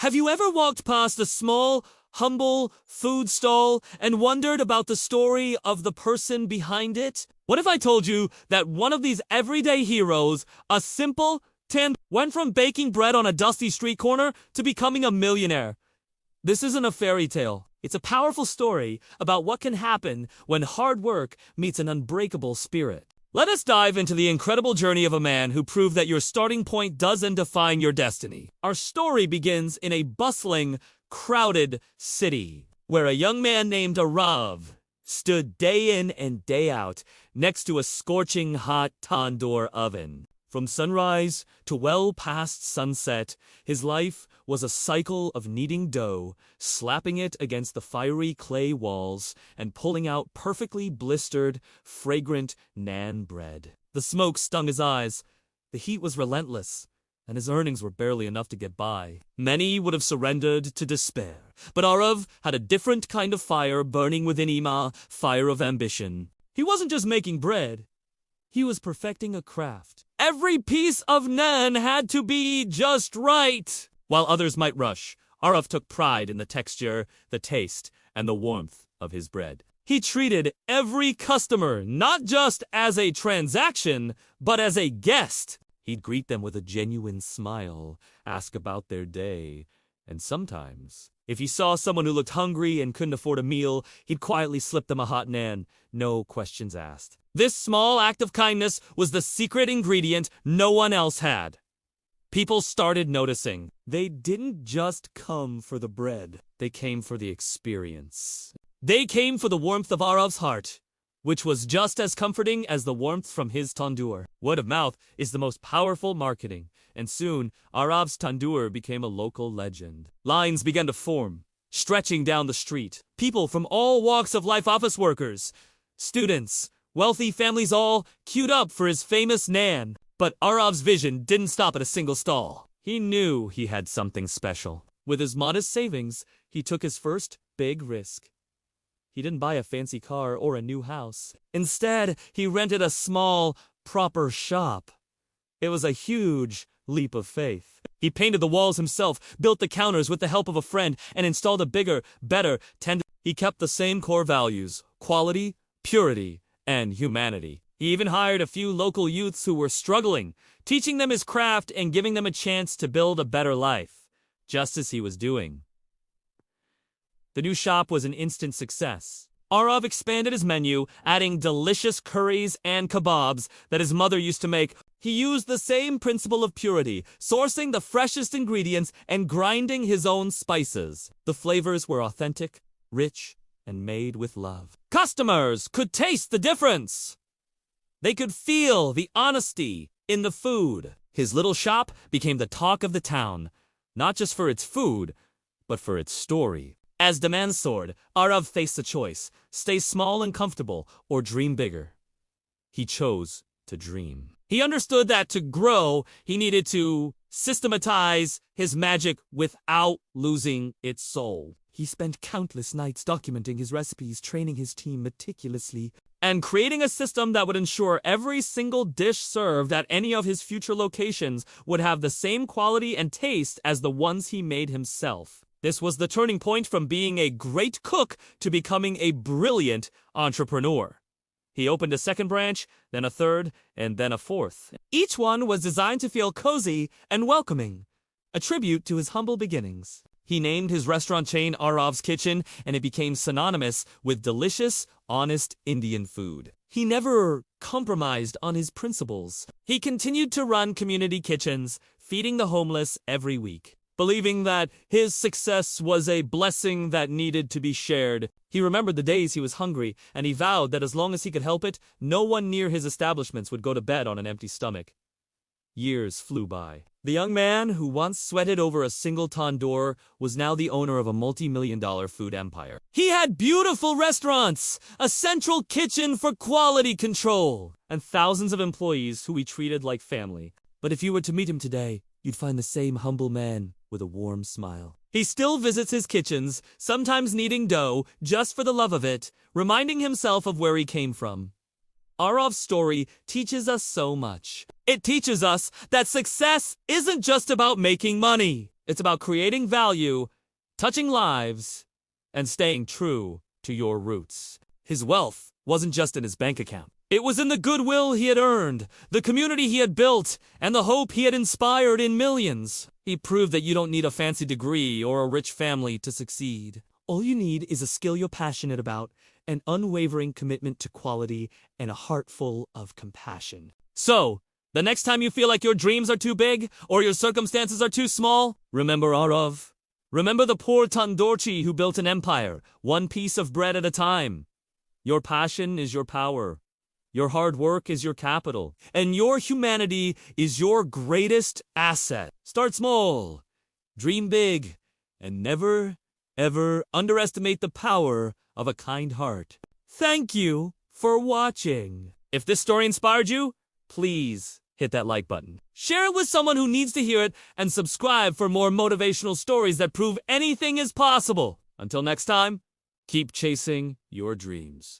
Have you ever walked past a small, humble food stall and wondered about the story of the person behind it? What if I told you that one of these everyday heroes, a simple Tan, went from baking bread on a dusty street corner to becoming a millionaire? This isn't a fairy tale. It's a powerful story about what can happen when hard work meets an unbreakable spirit. Let us dive into the incredible journey of a man who proved that your starting point doesn't define your destiny. Our story begins in a bustling, crowded city, where a young man named Arav stood day in and day out next to a scorching hot tandoor oven. From sunrise to well past sunset, his life was a cycle of kneading dough, slapping it against the fiery clay walls, and pulling out perfectly blistered, fragrant naan bread. The smoke stung his eyes, the heat was relentless, and his earnings were barely enough to get by. Many would have surrendered to despair, but Arav had a different kind of fire burning within him, a fire of ambition. He wasn't just making bread, he was perfecting a craft. Every piece of naan had to be just right. While others might rush, Arav took pride in the texture, the taste, and the warmth of his bread. He treated every customer not just as a transaction, but as a guest. He'd greet them with a genuine smile, ask about their day, and sometimes, if he saw someone who looked hungry and couldn't afford a meal, he'd quietly slip them a hot naan, no questions asked. This small act of kindness was the secret ingredient no one else had. People started noticing. They didn't just come for the bread. They came for the experience. They came for the warmth of Arav's heart, which was just as comforting as the warmth from his tandoor. Word of mouth is the most powerful marketing, and soon Arav's tandoor became a local legend. Lines began to form, stretching down the street. People from all walks of life, office workers, students, wealthy families, all queued up for his famous naan. But Arav's vision didn't stop at a single stall. He knew he had something special. With his modest savings, he took his first big risk. He didn't buy a fancy car or a new house. Instead, he rented a small, proper shop. It was a huge leap of faith. He painted the walls himself, built the counters with the help of a friend, and installed a bigger, better tender. He kept the same core values: quality, purity, and humanity. He even hired a few local youths who were struggling, teaching them his craft and giving them a chance to build a better life, just as he was doing. The new shop was an instant success. Arav expanded his menu, adding delicious curries and kebabs that his mother used to make. He used the same principle of purity, sourcing the freshest ingredients and grinding his own spices. The flavors were authentic, rich, and made with love. Customers could taste the difference. They could feel the honesty in the food. His little shop became the talk of the town, not just for its food, but for its story. As demand soared, Arav faced a choice: stay small and comfortable, or dream bigger. He chose to dream. He understood that to grow, he needed to systematize his magic without losing its soul. He spent countless nights documenting his recipes, training his team meticulously, and creating a system that would ensure every single dish served at any of his future locations would have the same quality and taste as the ones he made himself. This was the turning point from being a great cook to becoming a brilliant entrepreneur. He opened a second branch, then a third, and then a fourth. Each one was designed to feel cozy and welcoming, a tribute to his humble beginnings. He named his restaurant chain Arav's Kitchen, and it became synonymous with delicious, honest Indian food. He never compromised on his principles. He continued to run community kitchens, feeding the homeless every week. Believing that his success was a blessing that needed to be shared, he remembered the days he was hungry, and he vowed that as long as he could help it, no one near his establishments would go to bed on an empty stomach. Years flew by. The young man who once sweated over a single tandoor was now the owner of a multi-million-dollar food empire. He had beautiful restaurants, a central kitchen for quality control, and thousands of employees who he treated like family. But if you were to meet him today, you'd find the same humble man with a warm smile. He still visits his kitchens, sometimes kneading dough just for the love of it, reminding himself of where he came from. Arav's story teaches us so much. It teaches us that success isn't just about making money. It's about creating value, touching lives, and staying true to your roots. His wealth wasn't just in his bank account. It was in the goodwill he had earned, the community he had built, and the hope he had inspired in millions. He proved that you don't need a fancy degree or a rich family to succeed. All you need is a skill you're passionate about, an unwavering commitment to quality, and a heart full of compassion. So, the next time you feel like your dreams are too big or your circumstances are too small, remember Arav. Remember the poor Tandoorchi who built an empire, one piece of bread at a time. Your passion is your power. Your hard work is your capital. And your humanity is your greatest asset. Start small, dream big, and never, ever underestimate the power of a kind heart. Thank you for watching. If this story inspired you, please hit that like button. Share it with someone who needs to hear it, and subscribe for more motivational stories that prove anything is possible. Until next time, keep chasing your dreams.